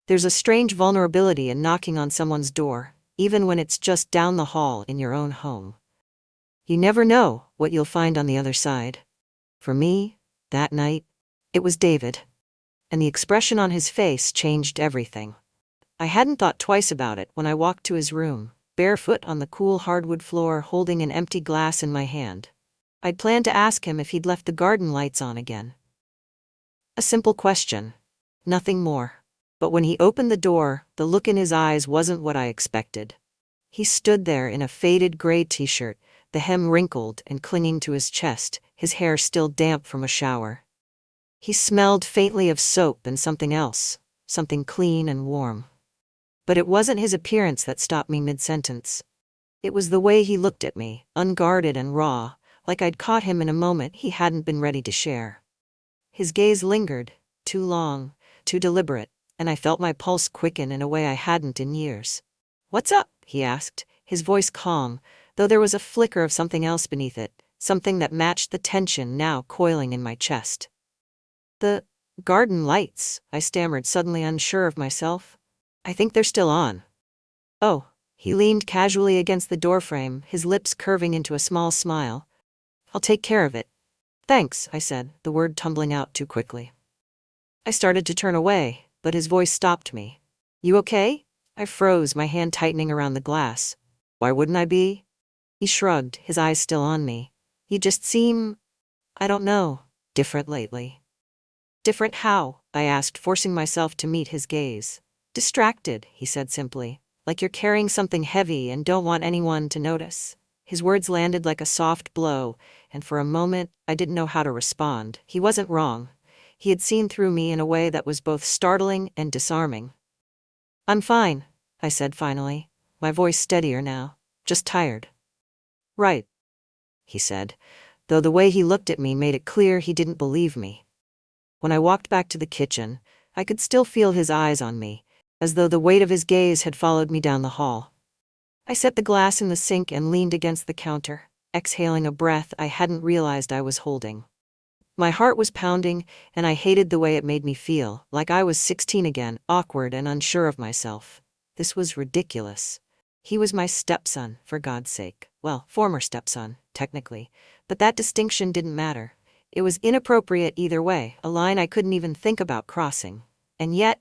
There's a strange vulnerability in knocking on someone's door, even when it's just down the hall in your own home. You never know what you'll find on the other side. For me, that night, it was David. And the expression on his face changed everything. I hadn't thought twice about it when I walked to his room, barefoot on the cool hardwood floor holding an empty glass in my hand. I'd planned to ask him if he'd left the garden lights on again. A simple question. Nothing more. But when he opened the door, the look in his eyes wasn't what I expected. He stood there in a faded gray t-shirt, the hem wrinkled and clinging to his chest, his hair still damp from a shower. He smelled faintly of soap and something else, something clean and warm. But it wasn't his appearance that stopped me mid-sentence. It was the way he looked at me, unguarded and raw, like I'd caught him in a moment he hadn't been ready to share. His gaze lingered, too long, too deliberate, and I felt my pulse quicken in a way I hadn't in years. "What's up?" he asked, his voice calm, though there was a flicker of something else beneath it, something that matched the tension now coiling in my chest. "The garden lights," I stammered, suddenly unsure of myself. "I think they're still on." "Oh." He leaned casually against the doorframe, his lips curving into a small smile. "I'll take care of it." "Thanks," I said, the word tumbling out too quickly. I started to turn away, but his voice stopped me. "You okay?" I froze, my hand tightening around the glass. "Why wouldn't I be?" He shrugged, his eyes still on me. "You just seem, I don't know, different lately." "Different how?" I asked, forcing myself to meet his gaze. "Distracted," he said simply, "like you're carrying something heavy and don't want anyone to notice." His words landed like a soft blow, and for a moment, I didn't know how to respond. He wasn't wrong. He had seen through me in a way that was both startling and disarming. "I'm fine," I said finally, my voice steadier now. "Just tired." "Right," he said, though the way he looked at me made it clear he didn't believe me. When I walked back to the kitchen, I could still feel his eyes on me, as though the weight of his gaze had followed me down the hall. I set the glass in the sink and leaned against the counter, exhaling a breath I hadn't realized I was holding. My heart was pounding, and I hated the way it made me feel, like I was 16 again, awkward and unsure of myself. This was ridiculous. He was my stepson, for God's sake. Well, former stepson, technically. But that distinction didn't matter. It was inappropriate either way, a line I couldn't even think about crossing. And yet,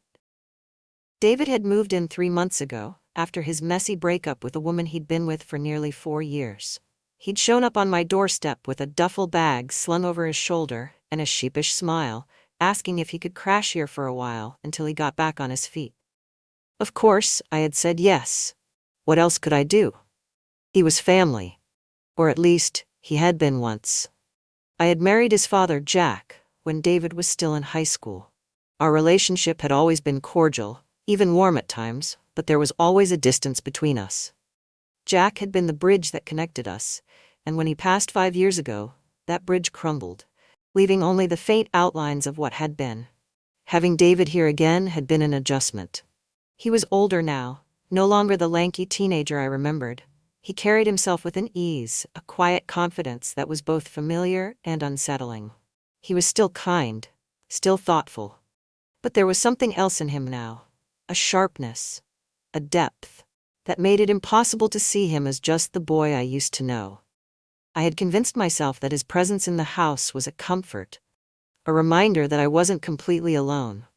David had moved in 3 months ago, after his messy breakup with a woman he'd been with for nearly 4 years. He'd shown up on my doorstep with a duffel bag slung over his shoulder and a sheepish smile, asking if he could crash here for a while until he got back on his feet. Of course, I had said yes. What else could I do? He was family. Or at least, he had been once. I had married his father, Jack, when David was still in high school. Our relationship had always been cordial, even warm at times, but there was always a distance between us. Jack had been the bridge that connected us, and when he passed 5 years ago, that bridge crumbled, leaving only the faint outlines of what had been. Having David here again had been an adjustment. He was older now, no longer the lanky teenager I remembered. He carried himself with an ease, a quiet confidence that was both familiar and unsettling. He was still kind, still thoughtful. But there was something else in him now, a sharpness, a depth, that made it impossible to see him as just the boy I used to know. I had convinced myself that his presence in the house was a comfort, a reminder that I wasn't completely alone.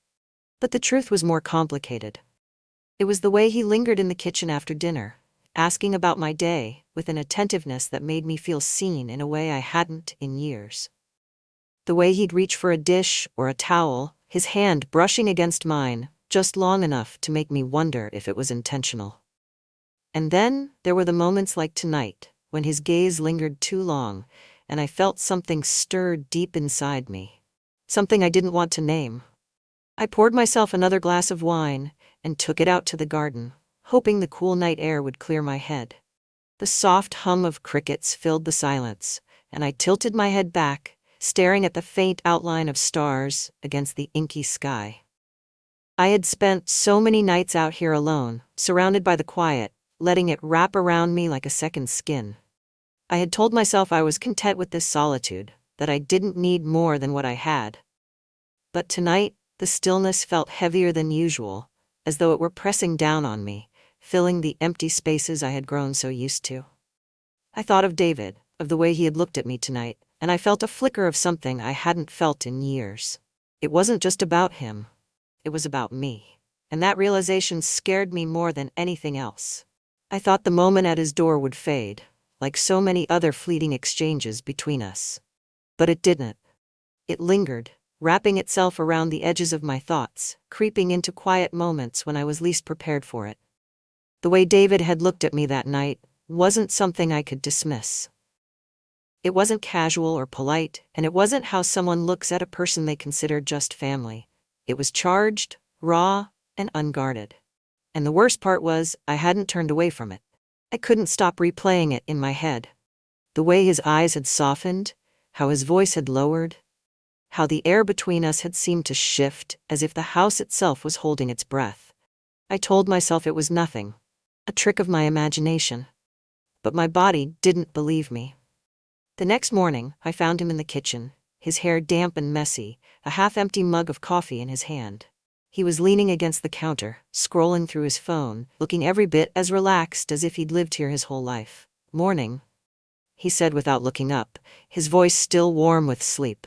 But the truth was more complicated. It was the way he lingered in the kitchen after dinner, asking about my day with an attentiveness that made me feel seen in a way I hadn't in years. The way he'd reach for a dish or a towel, his hand brushing against mine, just long enough to make me wonder if it was intentional. And then there were the moments like tonight, when his gaze lingered too long, and I felt something stir deep inside me. Something I didn't want to name. I poured myself another glass of wine and took it out to the garden, hoping the cool night air would clear my head. The soft hum of crickets filled the silence, and I tilted my head back, staring at the faint outline of stars against the inky sky. I had spent so many nights out here alone, surrounded by the quiet, letting it wrap around me like a second skin. I had told myself I was content with this solitude, that I didn't need more than what I had. But tonight, the stillness felt heavier than usual, as though it were pressing down on me, filling the empty spaces I had grown so used to. I thought of David, of the way he had looked at me tonight, and I felt a flicker of something I hadn't felt in years. It wasn't just about him. It was about me. And that realization scared me more than anything else. I thought the moment at his door would fade, like so many other fleeting exchanges between us. But it didn't. It lingered, wrapping itself around the edges of my thoughts, creeping into quiet moments when I was least prepared for it. The way David had looked at me that night wasn't something I could dismiss. It wasn't casual or polite, and it wasn't how someone looks at a person they consider just family. It was charged, raw, and unguarded. And the worst part was, I hadn't turned away from it. I couldn't stop replaying it in my head. The way his eyes had softened, how his voice had lowered, how the air between us had seemed to shift, as if the house itself was holding its breath. I told myself it was nothing, a trick of my imagination. But my body didn't believe me. The next morning, I found him in the kitchen, his hair damp and messy, a half-empty mug of coffee in his hand. He was leaning against the counter, scrolling through his phone, looking every bit as relaxed as if he'd lived here his whole life. "Morning," he said without looking up, his voice still warm with sleep.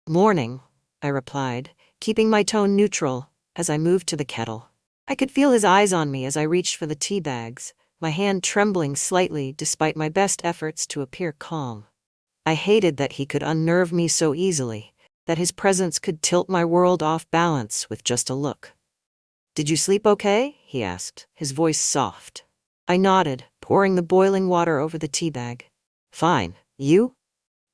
"Morning," I replied, keeping my tone neutral as I moved to the kettle. I could feel his eyes on me as I reached for the tea bags, my hand trembling slightly despite my best efforts to appear calm. I hated that he could unnerve me so easily, that his presence could tilt my world off balance with just a look. "Did you sleep okay?" he asked, his voice soft. I nodded, pouring the boiling water over the tea bag. "Fine. You?"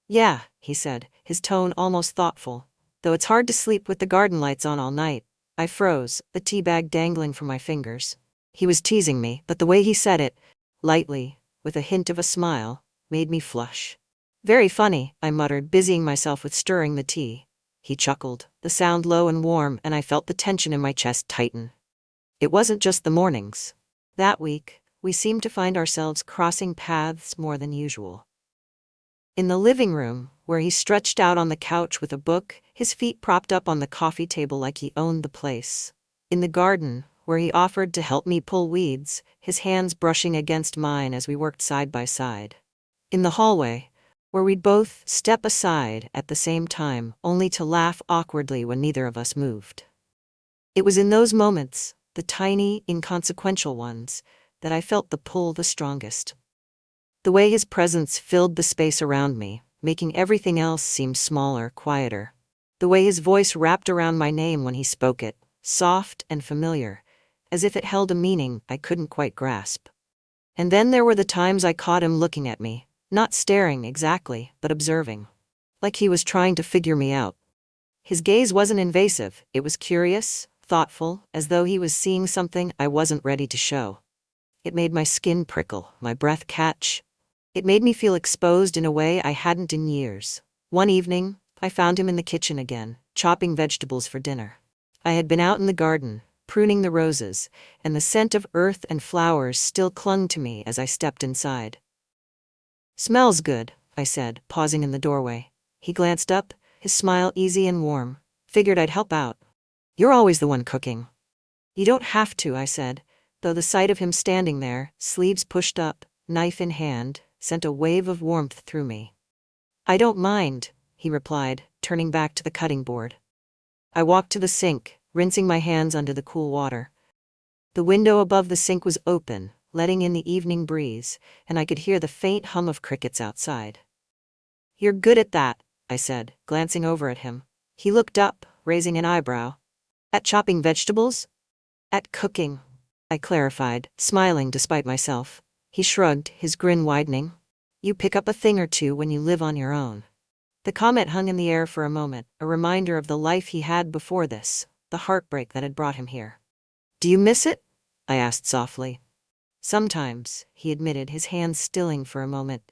"Yeah," he said, his tone almost thoughtful. "Though it's hard to sleep with the garden lights on all night." I froze, the tea bag dangling from my fingers. He was teasing me, but the way he said it, lightly, with a hint of a smile, made me flush. "Very funny," I muttered, busying myself with stirring the tea. He chuckled, the sound low and warm, and I felt the tension in my chest tighten. It wasn't just the mornings. That week, we seemed to find ourselves crossing paths more than usual. In the living room, where he stretched out on the couch with a book, his feet propped up on the coffee table like he owned the place. In the garden, where he offered to help me pull weeds, his hands brushing against mine as we worked side by side. In the hallway, where we'd both step aside at the same time, only to laugh awkwardly when neither of us moved. It was in those moments, the tiny, inconsequential ones, that I felt the pull the strongest. The way his presence filled the space around me, making everything else seem smaller, quieter. The way his voice wrapped around my name when he spoke it, soft and familiar, as if it held a meaning I couldn't quite grasp. And then there were the times I caught him looking at me, not staring exactly, but observing. Like he was trying to figure me out. His gaze wasn't invasive, it was curious, thoughtful, as though he was seeing something I wasn't ready to show. It made my skin prickle, my breath catch. It made me feel exposed in a way I hadn't in years. One evening, I found him in the kitchen again, chopping vegetables for dinner. I had been out in the garden, pruning the roses, and the scent of earth and flowers still clung to me as I stepped inside. "Smells good," I said, pausing in the doorway. He glanced up, his smile easy and warm. "Figured I'd help out." "You're always the one cooking." "You don't have to," I said, though the sight of him standing there, sleeves pushed up, knife in hand, sent a wave of warmth through me. "I don't mind," he replied, turning back to the cutting board. I walked to the sink, rinsing my hands under the cool water. The window above the sink was open, letting in the evening breeze, and I could hear the faint hum of crickets outside. "You're good at that," I said, glancing over at him. He looked up, raising an eyebrow. "At chopping vegetables?" "At cooking," I clarified, smiling despite myself. He shrugged, his grin widening. "You pick up a thing or two when you live on your own." The comment hung in the air for a moment, a reminder of the life he had before this, the heartbreak that had brought him here. "Do you miss it?" I asked softly. "Sometimes," he admitted, his hands stilling for a moment.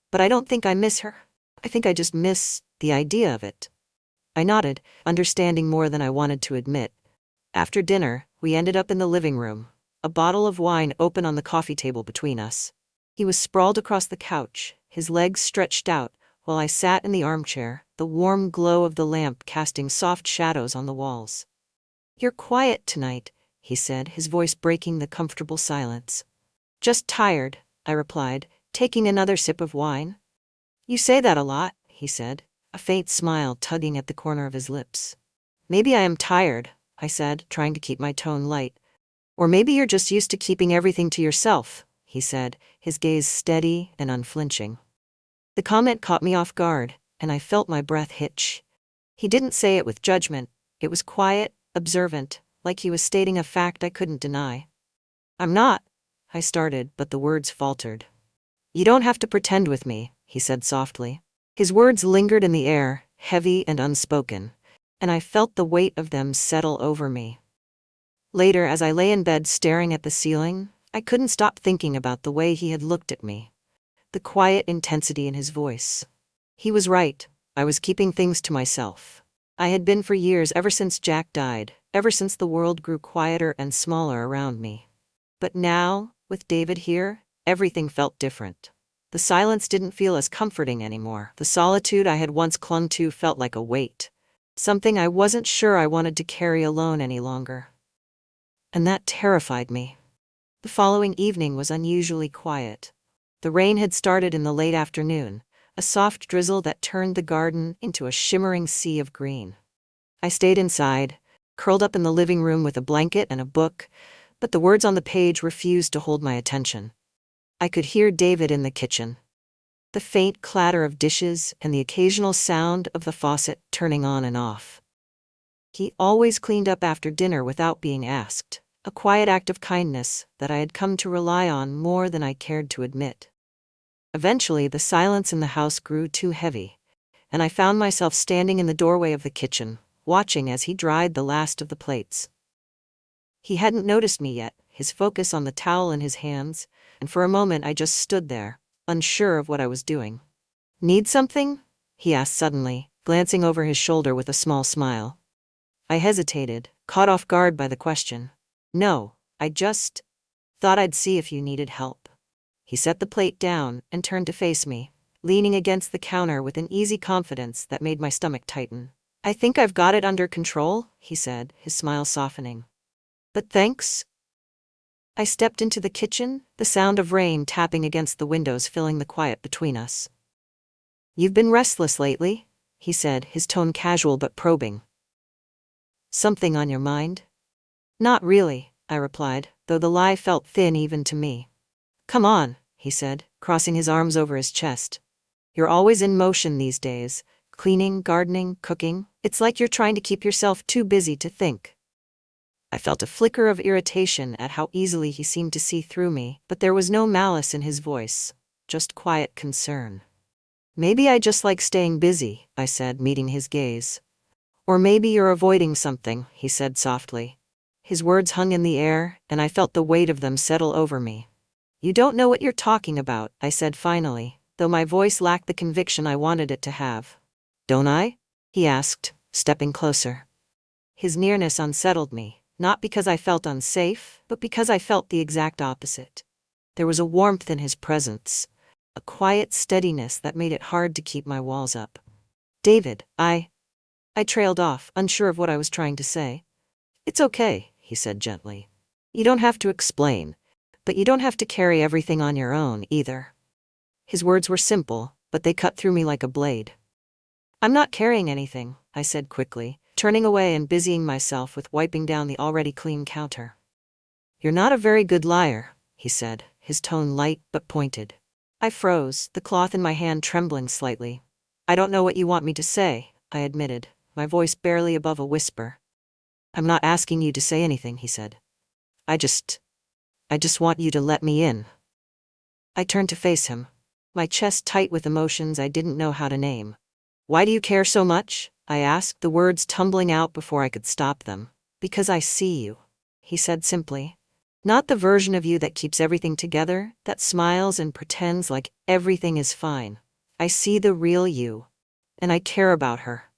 "But I don't think I miss her. I think I just miss the idea of it." I nodded, understanding more than I wanted to admit. After dinner, we ended up in the living room, a bottle of wine open on the coffee table between us. He was sprawled across the couch, his legs stretched out, while I sat in the armchair, the warm glow of the lamp casting soft shadows on the walls. "You're quiet tonight," he said, his voice breaking the comfortable silence. Just tired, I replied, taking another sip of wine. You say that a lot, he said, a faint smile tugging at the corner of his lips. Maybe I am tired, I said, trying to keep my tone light. Or maybe you're just used to keeping everything to yourself, he said, his gaze steady and unflinching. The comment caught me off guard, and I felt my breath hitch. He didn't say it with judgment. It was quiet, observant, like he was stating a fact I couldn't deny. I'm not, I started, but the words faltered. You don't have to pretend with me, he said softly. His words lingered in the air, heavy and unspoken, and I felt the weight of them settle over me. Later, as I lay in bed staring at the ceiling, I couldn't stop thinking about the way he had looked at me. The quiet intensity in his voice. He was right. I was keeping things to myself. I had been for years, ever since Jack died, ever since the world grew quieter and smaller around me. But now, with David here, everything felt different. The silence didn't feel as comforting anymore. The solitude I had once clung to felt like a weight. Something I wasn't sure I wanted to carry alone any longer. And that terrified me. The following evening was unusually quiet. The rain had started in the late afternoon, a soft drizzle that turned the garden into a shimmering sea of green. I stayed inside, curled up in the living room with a blanket and a book, but the words on the page refused to hold my attention. I could hear David in the kitchen. The faint clatter of dishes and the occasional sound of the faucet turning on and off. He always cleaned up after dinner without being asked, a quiet act of kindness that I had come to rely on more than I cared to admit. Eventually, the silence in the house grew too heavy, and I found myself standing in the doorway of the kitchen, watching as he dried the last of the plates. He hadn't noticed me yet, his focus on the towel in his hands, and for a moment I just stood there, unsure of what I was doing. Need something? He asked suddenly, glancing over his shoulder with a small smile. I hesitated, caught off guard by the question. No, I just thought I'd see if you needed help. He set the plate down and turned to face me, leaning against the counter with an easy confidence that made my stomach tighten. I think I've got it under control, he said, his smile softening. But thanks. I stepped into the kitchen, the sound of rain tapping against the windows filling the quiet between us. You've been restless lately, he said, his tone casual but probing. Something on your mind? Not really, I replied, though the lie felt thin even to me. Come on, he said, crossing his arms over his chest. You're always in motion these days, cleaning, gardening, cooking. It's like you're trying to keep yourself too busy to think. I felt a flicker of irritation at how easily he seemed to see through me, but there was no malice in his voice, just quiet concern. Maybe I just like staying busy, I said, meeting his gaze. Or maybe you're avoiding something, he said softly. His words hung in the air, and I felt the weight of them settle over me. You don't know what you're talking about, I said finally, though my voice lacked the conviction I wanted it to have. Don't I? He asked, stepping closer. His nearness unsettled me, not because I felt unsafe, but because I felt the exact opposite. There was a warmth in his presence, a quiet steadiness that made it hard to keep my walls up. David, I trailed off, unsure of what I was trying to say. It's okay, he said gently. You don't have to explain, but you don't have to carry everything on your own either. His words were simple, but they cut through me like a blade. I'm not carrying anything, I said quickly, turning away and busying myself with wiping down the already clean counter. You're not a very good liar, he said, his tone light but pointed. I froze, the cloth in my hand trembling slightly. I don't know what you want me to say, I admitted, my voice barely above a whisper. I'm not asking you to say anything, he said. I just want you to let me in. I turned to face him, my chest tight with emotions I didn't know how to name. Why do you care so much? I asked, the words tumbling out before I could stop them. Because I see you, he said simply. Not the version of you that keeps everything together, that smiles and pretends like everything is fine. I see the real you, and I care about her.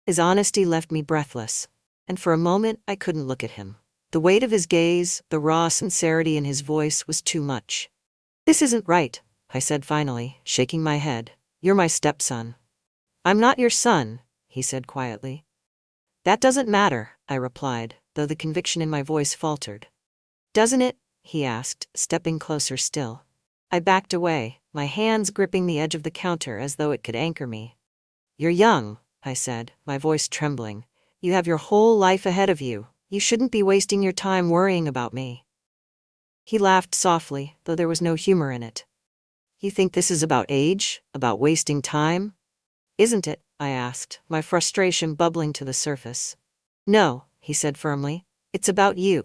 His honesty left me breathless, and for a moment I couldn't look at him. The weight of his gaze, the raw sincerity in his voice was too much. This isn't right, I said finally, shaking my head. You're my stepson. I'm not your son, he said quietly. That doesn't matter, I replied, though the conviction in my voice faltered. Doesn't it? He asked, stepping closer still. I backed away, my hands gripping the edge of the counter as though it could anchor me. You're young, I said, my voice trembling. You have your whole life ahead of you. You shouldn't be wasting your time worrying about me. He laughed softly, though there was no humor in it. You think this is about age? About wasting time? Isn't it? I asked, my frustration bubbling to the surface. No, he said firmly. It's about you.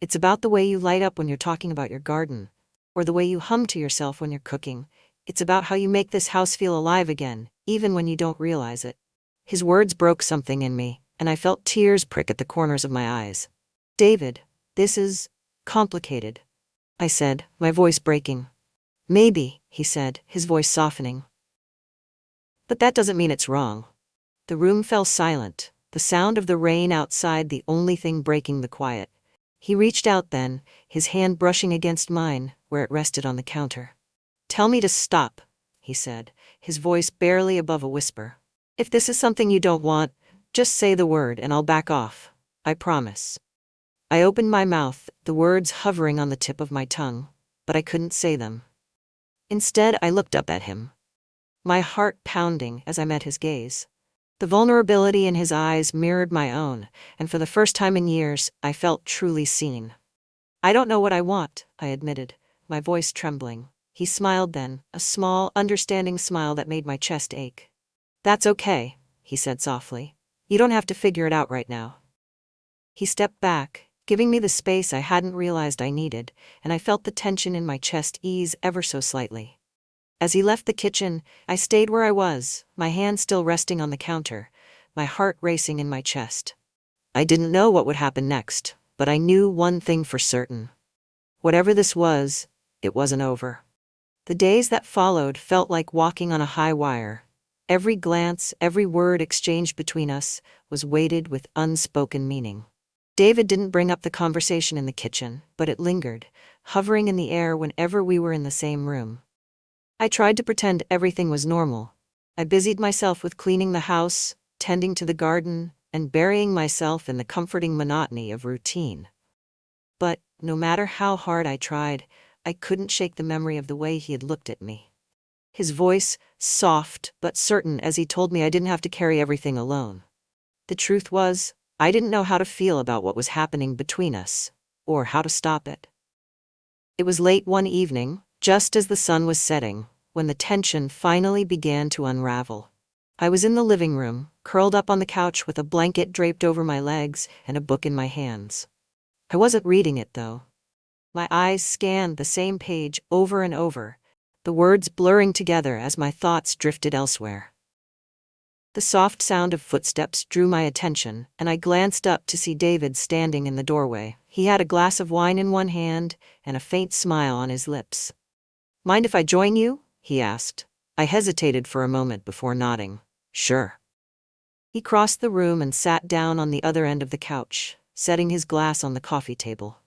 It's about the way you light up when you're talking about your garden, or the way you hum to yourself when you're cooking. It's about how you make this house feel alive again, even when you don't realize it. His words broke something in me, and I felt tears prick at the corners of my eyes. David, this is complicated, I said, my voice breaking. Maybe, he said, his voice softening. But that doesn't mean it's wrong. The room fell silent, the sound of the rain outside the only thing breaking the quiet. He reached out then, his hand brushing against mine, where it rested on the counter. Tell me to stop, he said, his voice barely above a whisper. If this is something you don't want, just say the word and I'll back off. I promise. I opened my mouth, the words hovering on the tip of my tongue, but I couldn't say them. Instead, I looked up at him, my heart pounding as I met his gaze. The vulnerability in his eyes mirrored my own, and for the first time in years, I felt truly seen. I don't know what I want, I admitted, my voice trembling. He smiled then, a small, understanding smile that made my chest ache. That's okay, he said softly. You don't have to figure it out right now. He stepped back, giving me the space I hadn't realized I needed, and I felt the tension in my chest ease ever so slightly. As he left the kitchen, I stayed where I was, my hand still resting on the counter, my heart racing in my chest. I didn't know what would happen next, but I knew one thing for certain. Whatever this was, it wasn't over. The days that followed felt like walking on a high wire. Every glance, every word exchanged between us was weighted with unspoken meaning. David didn't bring up the conversation in the kitchen, but it lingered, hovering in the air whenever we were in the same room. I tried to pretend everything was normal. I busied myself with cleaning the house, tending to the garden, and burying myself in the comforting monotony of routine. But, no matter how hard I tried, I couldn't shake the memory of the way he had looked at me. His voice, soft but certain as he told me I didn't have to carry everything alone. The truth was, I didn't know how to feel about what was happening between us, or how to stop it. It was late one evening, just as the sun was setting, when the tension finally began to unravel. I was in the living room, curled up on the couch with a blanket draped over my legs and a book in my hands. I wasn't reading it, though. My eyes scanned the same page over and over, the words blurring together as my thoughts drifted elsewhere. The soft sound of footsteps drew my attention, and I glanced up to see David standing in the doorway. He had a glass of wine in one hand and a faint smile on his lips. Mind if I join you? He asked. I hesitated for a moment before nodding. Sure. He crossed the room and sat down on the other end of the couch, setting his glass on the coffee table.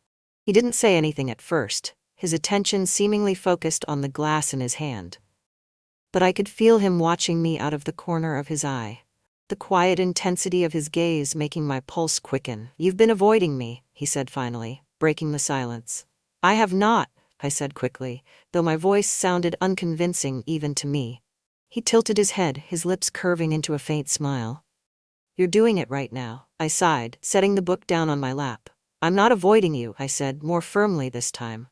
He didn't say anything at first, his attention seemingly focused on the glass in his hand. But I could feel him watching me out of the corner of his eye, the quiet intensity of his gaze making my pulse quicken. You've been avoiding me, he said finally, breaking the silence. I have not, I said quickly, though my voice sounded unconvincing even to me. He tilted his head, his lips curving into a faint smile. You're doing it right now, I sighed, setting the book down on my lap. I'm not avoiding you, I said, more firmly this time.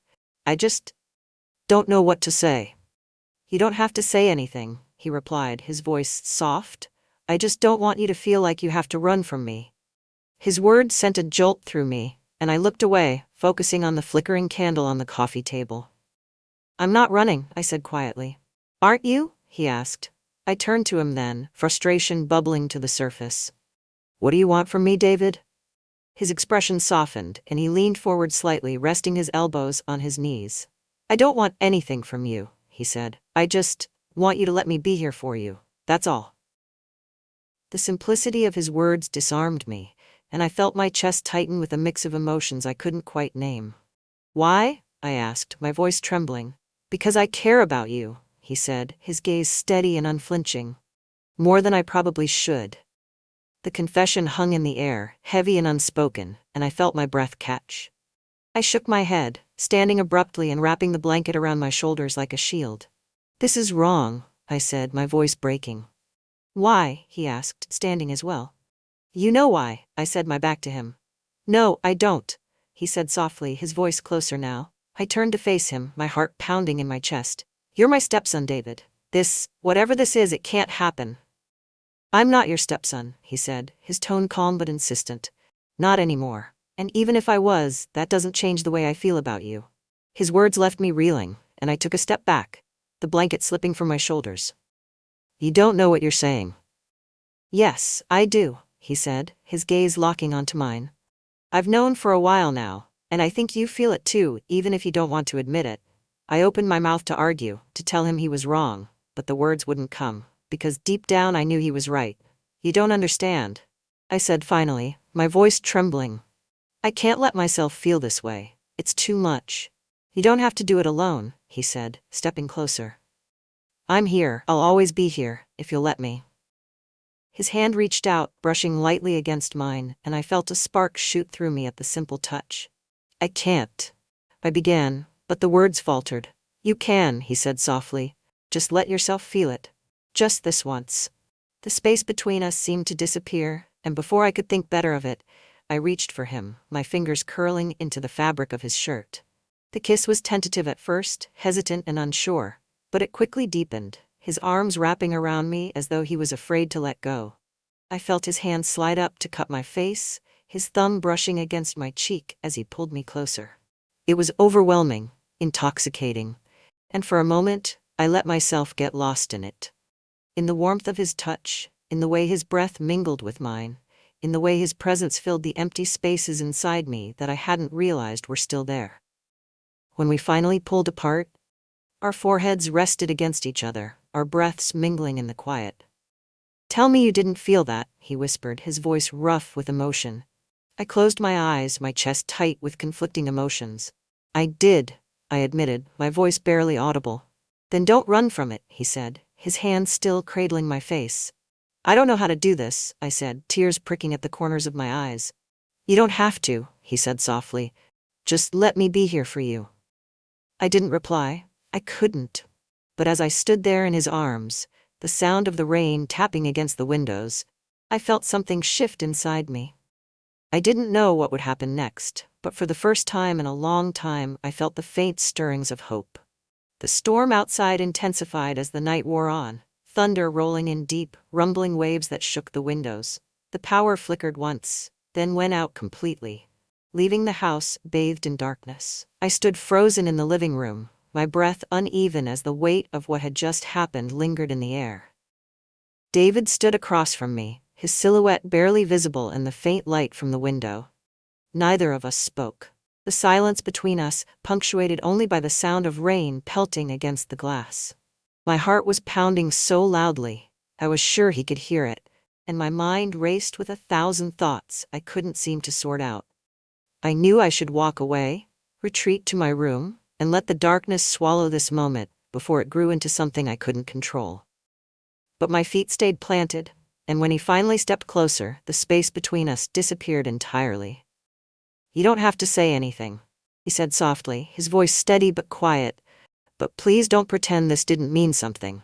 I just don't know what to say. You don't have to say anything, he replied, his voice soft. I just don't want you to feel like you have to run from me. His words sent a jolt through me, and I looked away, focusing on the flickering candle on the coffee table. I'm not running, I said quietly. Aren't you? He asked. I turned to him then, frustration bubbling to the surface. What do you want from me, David? His expression softened, and he leaned forward slightly, resting his elbows on his knees. I don't want anything from you, he said. I just want you to let me be here for you. That's all. The simplicity of his words disarmed me, and I felt my chest tighten with a mix of emotions I couldn't quite name. Why? I asked, my voice trembling. Because I care about you, he said, his gaze steady and unflinching. More than I probably should. The confession hung in the air, heavy and unspoken, and I felt my breath catch. I shook my head, standing abruptly and wrapping the blanket around my shoulders like a shield. "This is wrong," I said, my voice breaking. "Why?" he asked, standing as well. "You know why," I said, my back to him. "No, I don't," he said softly, his voice closer now. I turned to face him, my heart pounding in my chest. "You're my stepson, David. Whatever this is, it can't happen." "I'm not your stepson," he said, his tone calm but insistent. "Not anymore. And even if I was, that doesn't change the way I feel about you." His words left me reeling, and I took a step back, the blanket slipping from my shoulders. "You don't know what you're saying." "Yes, I do," he said, his gaze locking onto mine. "I've known for a while now, and I think you feel it too, even if you don't want to admit it." I opened my mouth to argue, to tell him he was wrong, but the words wouldn't come, because deep down I knew he was right. "You don't understand," I said finally, my voice trembling. "I can't let myself feel this way. It's too much." "You don't have to do it alone," he said, stepping closer. "I'm here. I'll always be here, if you'll let me." His hand reached out, brushing lightly against mine, and I felt a spark shoot through me at the simple touch. "I can't," I began, but the words faltered. "You can," he said softly. "Just let yourself feel it. Just this once." The space between us seemed to disappear, and before I could think better of it, I reached for him, my fingers curling into the fabric of his shirt. The kiss was tentative at first, hesitant and unsure, but it quickly deepened, his arms wrapping around me as though he was afraid to let go. I felt his hand slide up to cup my face, his thumb brushing against my cheek as he pulled me closer. It was overwhelming, intoxicating, and for a moment, I let myself get lost in it. In the warmth of his touch, in the way his breath mingled with mine, in the way his presence filled the empty spaces inside me that I hadn't realized were still there. When we finally pulled apart, our foreheads rested against each other, our breaths mingling in the quiet. "Tell me you didn't feel that," he whispered, his voice rough with emotion. I closed my eyes, my chest tight with conflicting emotions. "I did," I admitted, my voice barely audible. "Then don't run from it," he said, his hand still cradling my face. "I don't know how to do this," I said, tears pricking at the corners of my eyes. "You don't have to," he said softly. "Just let me be here for you." I didn't reply. I couldn't. But as I stood there in his arms, the sound of the rain tapping against the windows, I felt something shift inside me. I didn't know what would happen next, but for the first time in a long time, I felt the faint stirrings of hope. The storm outside intensified as the night wore on, thunder rolling in deep, rumbling waves that shook the windows. The power flickered once, then went out completely, leaving the house bathed in darkness. I stood frozen in the living room, my breath uneven as the weight of what had just happened lingered in the air. David stood across from me, his silhouette barely visible in the faint light from the window. Neither of us spoke. The silence between us, punctuated only by the sound of rain pelting against the glass. My heart was pounding so loudly, I was sure he could hear it, and my mind raced with 1,000 thoughts I couldn't seem to sort out. I knew I should walk away, retreat to my room, and let the darkness swallow this moment before it grew into something I couldn't control. But my feet stayed planted, and when he finally stepped closer, the space between us disappeared entirely. "You don't have to say anything," he said softly, his voice steady but quiet, "but please don't pretend this didn't mean something."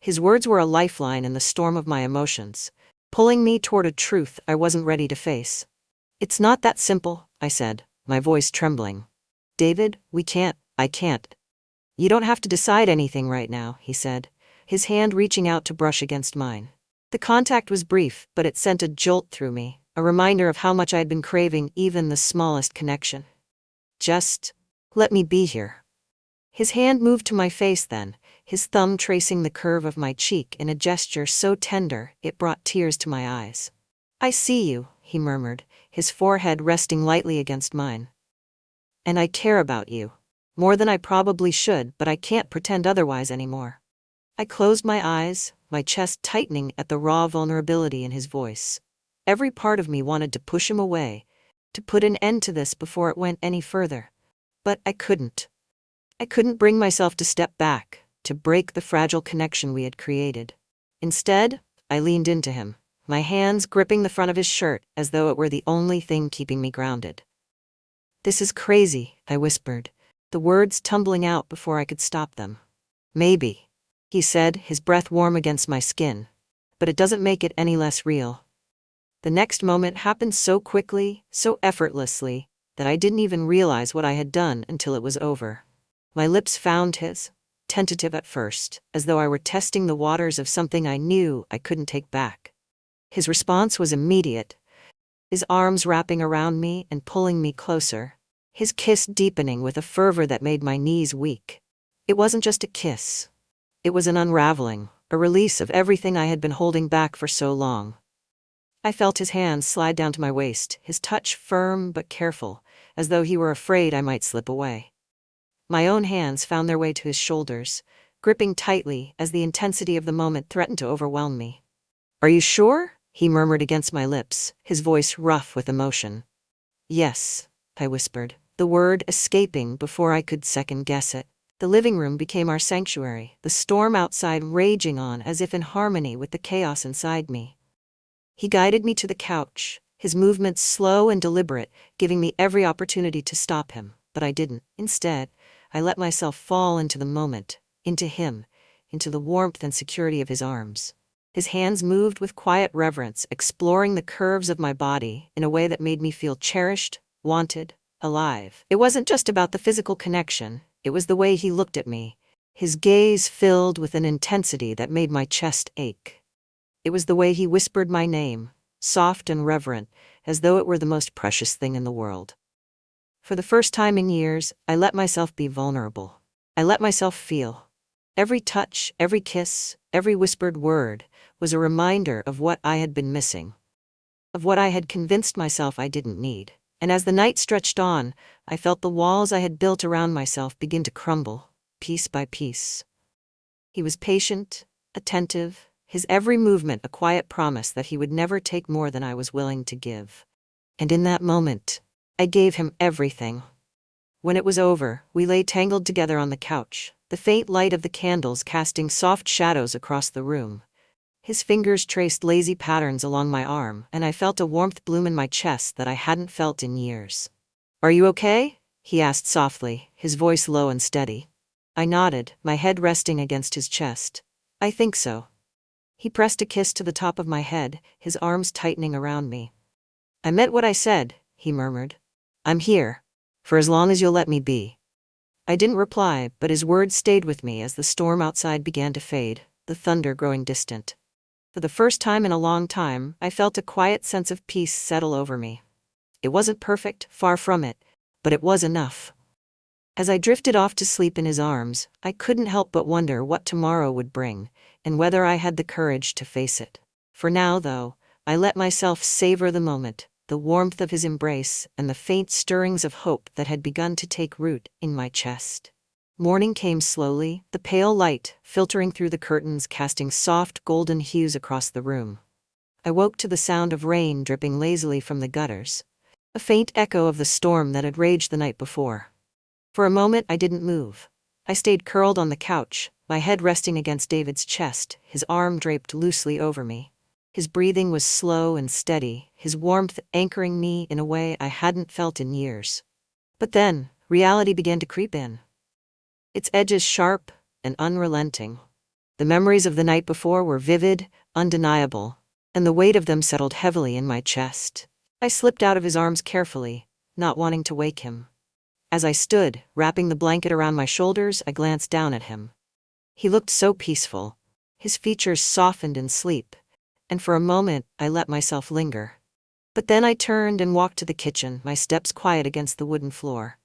His words were a lifeline in the storm of my emotions, pulling me toward a truth I wasn't ready to face. "It's not that simple," I said, my voice trembling. "David, I can't." "You don't have to decide anything right now," he said, his hand reaching out to brush against mine. The contact was brief, but it sent a jolt through me, a reminder of how much I had been craving even the smallest connection. "Just let me be here." His hand moved to my face then, his thumb tracing the curve of my cheek in a gesture so tender it brought tears to my eyes. "I see you," he murmured, his forehead resting lightly against mine. "And I care about you. More than I probably should, but I can't pretend otherwise anymore." I closed my eyes, my chest tightening at the raw vulnerability in his voice. Every part of me wanted to push him away, to put an end to this before it went any further. But I couldn't. I couldn't bring myself to step back, to break the fragile connection we had created. Instead, I leaned into him, my hands gripping the front of his shirt as though it were the only thing keeping me grounded. "This is crazy," I whispered, the words tumbling out before I could stop them. "Maybe," he said, his breath warm against my skin, "but it doesn't make it any less real." The next moment happened so quickly, so effortlessly, that I didn't even realize what I had done until it was over. My lips found his, tentative at first, as though I were testing the waters of something I knew I couldn't take back. His response was immediate, his arms wrapping around me and pulling me closer, his kiss deepening with a fervor that made my knees weak. It wasn't just a kiss. It was an unraveling, a release of everything I had been holding back for so long. I felt his hands slide down to my waist, his touch firm but careful, as though he were afraid I might slip away. My own hands found their way to his shoulders, gripping tightly as the intensity of the moment threatened to overwhelm me. "Are you sure?" he murmured against my lips, his voice rough with emotion. "Yes," I whispered, the word escaping before I could second-guess it. The living room became our sanctuary, the storm outside raging on as if in harmony with the chaos inside me. He guided me to the couch, his movements slow and deliberate, giving me every opportunity to stop him, but I didn't. Instead, I let myself fall into the moment, into him, into the warmth and security of his arms. His hands moved with quiet reverence, exploring the curves of my body in a way that made me feel cherished, wanted, alive. It wasn't just about the physical connection, it was the way he looked at me, his gaze filled with an intensity that made my chest ache. It was the way he whispered my name, soft and reverent, as though it were the most precious thing in the world. For the first time in years, I let myself be vulnerable. I let myself feel. Every touch, every kiss, every whispered word was a reminder of what I had been missing, of what I had convinced myself I didn't need. And as the night stretched on, I felt the walls I had built around myself begin to crumble, piece by piece. He was patient, attentive, his every movement a quiet promise that he would never take more than I was willing to give. And in that moment, I gave him everything. When it was over, we lay tangled together on the couch, the faint light of the candles casting soft shadows across the room. His fingers traced lazy patterns along my arm, and I felt a warmth bloom in my chest that I hadn't felt in years. "Are you okay?" he asked softly, his voice low and steady. I nodded, my head resting against his chest. "I think so." He pressed a kiss to the top of my head, his arms tightening around me. "I meant what I said," he murmured. "I'm here. For as long as you'll let me be." I didn't reply, but his words stayed with me as the storm outside began to fade, the thunder growing distant. For the first time in a long time, I felt a quiet sense of peace settle over me. It wasn't perfect, far from it, but it was enough. As I drifted off to sleep in his arms, I couldn't help but wonder what tomorrow would bring, and whether I had the courage to face it. For now, though, I let myself savor the moment, the warmth of his embrace and the faint stirrings of hope that had begun to take root in my chest. Morning came slowly, the pale light filtering through the curtains casting soft golden hues across the room. I woke to the sound of rain dripping lazily from the gutters, a faint echo of the storm that had raged the night before. For a moment I didn't move. I stayed curled on the couch, my head resting against David's chest, his arm draped loosely over me. His breathing was slow and steady, his warmth anchoring me in a way I hadn't felt in years. But then, reality began to creep in. Its edges sharp and unrelenting. The memories of the night before were vivid, undeniable, and the weight of them settled heavily in my chest. I slipped out of his arms carefully, not wanting to wake him. As I stood, wrapping the blanket around my shoulders, I glanced down at him. He looked so peaceful. His features softened in sleep, and for a moment I let myself linger. But then I turned and walked to the kitchen, my steps quiet against the wooden floor.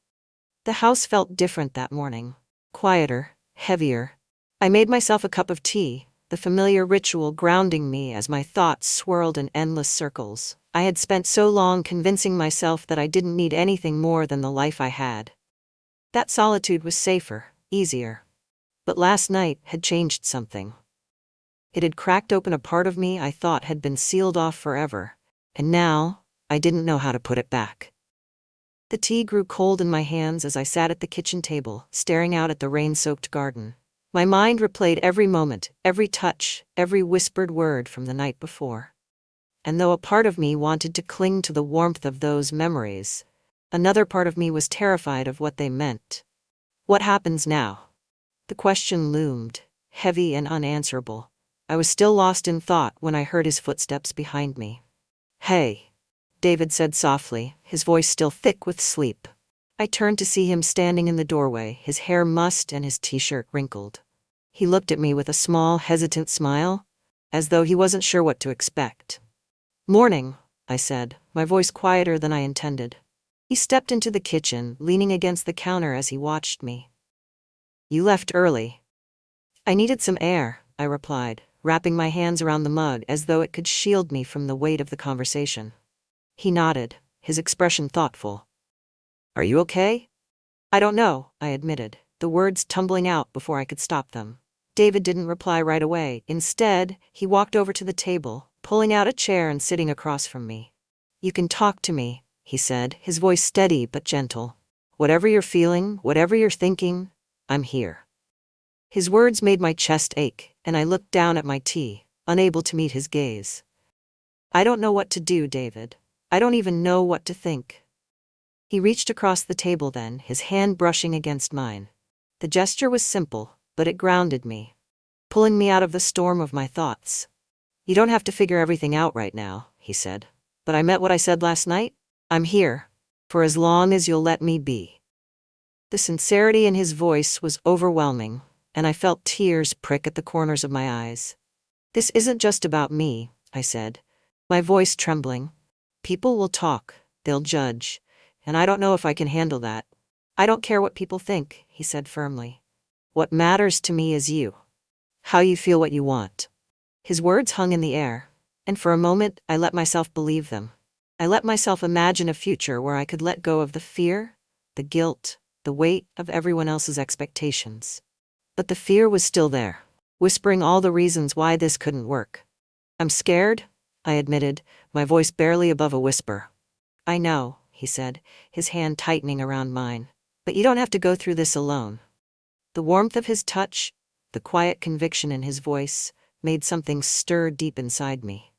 The house felt different that morning. Quieter, heavier. I made myself a cup of tea, the familiar ritual grounding me as my thoughts swirled in endless circles. I had spent so long convincing myself that I didn't need anything more than the life I had. That solitude was safer, easier. But last night had changed something. It had cracked open a part of me I thought had been sealed off forever, and now I didn't know how to put it back. The tea grew cold in my hands as I sat at the kitchen table, staring out at the rain-soaked garden. My mind replayed every moment, every touch, every whispered word from the night before. And though a part of me wanted to cling to the warmth of those memories, another part of me was terrified of what they meant. What happens now? The question loomed, heavy and unanswerable. I was still lost in thought when I heard his footsteps behind me. "Hey," David said softly, his voice still thick with sleep. I turned to see him standing in the doorway, his hair mussed and his t-shirt wrinkled. He looked at me with a small, hesitant smile, as though he wasn't sure what to expect. "Morning," I said, my voice quieter than I intended. He stepped into the kitchen, leaning against the counter as he watched me. "You left early." "I needed some air," I replied, wrapping my hands around the mug as though it could shield me from the weight of the conversation. He nodded, his expression thoughtful. "Are you okay?" "I don't know," I admitted, the words tumbling out before I could stop them. David didn't reply right away. Instead, he walked over to the table, pulling out a chair and sitting across from me. "You can talk to me," he said, his voice steady but gentle. "Whatever you're feeling, whatever you're thinking, I'm here." His words made my chest ache, and I looked down at my tea, unable to meet his gaze. "I don't know what to do, David. I don't even know what to think." He reached across the table then, his hand brushing against mine. The gesture was simple, but it grounded me, pulling me out of the storm of my thoughts. "You don't have to figure everything out right now," he said. "But I meant what I said last night. I'm here, for as long as you'll let me be." The sincerity in his voice was overwhelming, and I felt tears prick at the corners of my eyes. "This isn't just about me," I said, my voice trembling. "People will talk, they'll judge, and I don't know if I can handle that." "I don't care what people think," he said firmly. "What matters to me is you. How you feel what you want." His words hung in the air, and for a moment I let myself believe them. I let myself imagine a future where I could let go of the fear, the guilt, the weight of everyone else's expectations. But the fear was still there, whispering all the reasons why this couldn't work. "I'm scared," I admitted, my voice barely above a whisper. "I know," he said, his hand tightening around mine. "But you don't have to go through this alone." The warmth of his touch, the quiet conviction in his voice, made something stir deep inside me.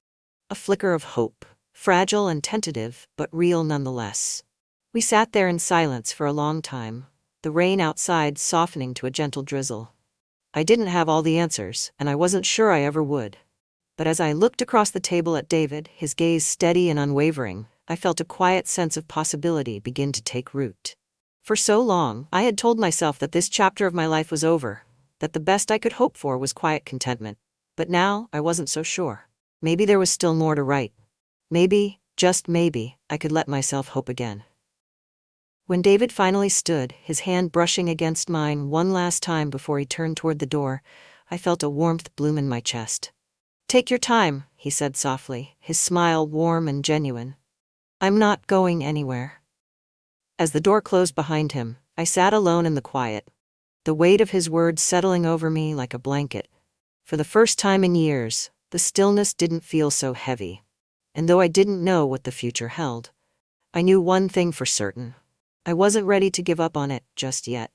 A flicker of hope, fragile and tentative, but real nonetheless. We sat there in silence for a long time, the rain outside softening to a gentle drizzle. I didn't have all the answers, and I wasn't sure I ever would. But as I looked across the table at David, his gaze steady and unwavering, I felt a quiet sense of possibility begin to take root. For so long, I had told myself that this chapter of my life was over, that the best I could hope for was quiet contentment. But now, I wasn't so sure. Maybe there was still more to write. Maybe, just maybe, I could let myself hope again. When David finally stood, his hand brushing against mine one last time before he turned toward the door, I felt a warmth bloom in my chest. "Take your time," he said softly, his smile warm and genuine. "I'm not going anywhere." As the door closed behind him, I sat alone in the quiet, the weight of his words settling over me like a blanket. For the first time in years, the stillness didn't feel so heavy. And though I didn't know what the future held, I knew one thing for certain. I wasn't ready to give up on it just yet.